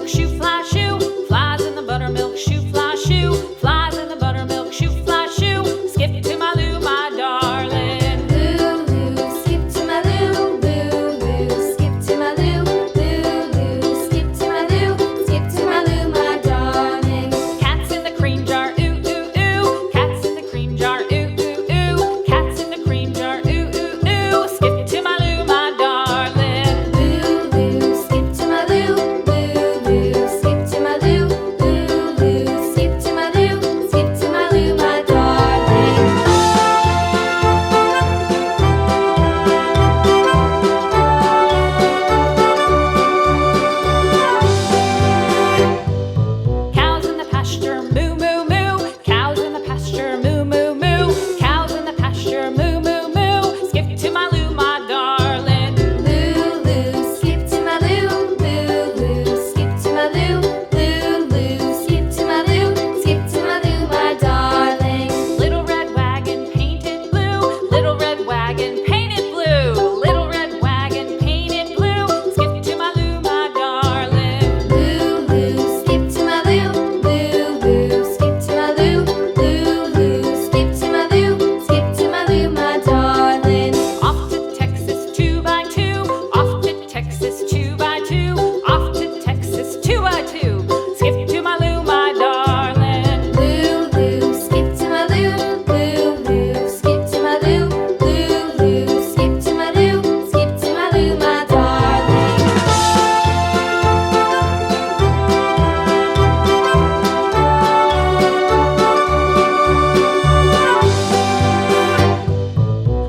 buttermilk shoe, fly shoe. Flies in the buttermilk shoe, fly shoe. Flies in the buttermilk shoe, fly shoe. Skip to my Lou, my darling. Lou, skip to my Lou, Lou, skip to my Lou, Lou, skip to my Lou, skip to my Lou, my darling. Cats in the cream jar, ooh, ooh, ooh. Cats in the cream jar, ooh, ooh, ooh. Cats in the cream jar, ooh, ooh, ooh. Skip to my Lou, my darling. Lou, skip to my Lou, Lou, skip to my Lou, Lou, skip to my Lou, skip to my Lou, my darling. Cows in the pasture, moo, moo, moo. Cows in the pasture, moo, moo, moo. Cows in the pasture, moo, moo, moo. Skip to my Lou, my darling. Lou, skip to my Lou, Lou, skip to my Lou, Lou, skip to my Lou, skip to my Lou, my darling. Little red wagon painted blue. Little red wagon painted blue. Little red wagon painted blue. Skip to my Lou, my darling. Lou, skip to my Lou, Lou, skip to my Lou, Lou, skip to my Lou, skip to my Lou, my darling. Off to Texas 2x2. Off to Texas 2x2. Off to Texas 2x2. Skip to my Lou, my darling. Lou, skip to my Lou, Lou, skip to my Lou, Lou, skip to my Lou, skip to my Lou, my darling.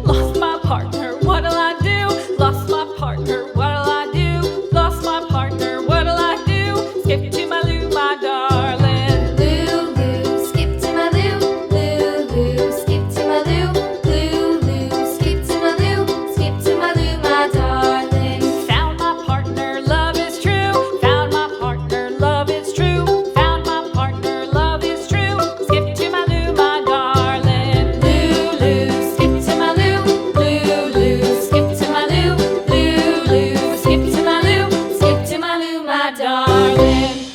Lost my partner, what'll I do? Lost my partner, what'll I do? Lost my partner, what'll I do? Skip to my Lou, my darling. Lou, skip to my Lou, Lou, skip to my Lou, Lou, skip to my Lou, skip to my Lou, my darling. Found my partner, love is true. Found my partner, love is true. Found my partner, love is true. Skip to my Lou, my darling. Lou, skip to my Lou, Lou, skip to my Lou, Lou, skip to my Lou, skip to my Lou, my darling.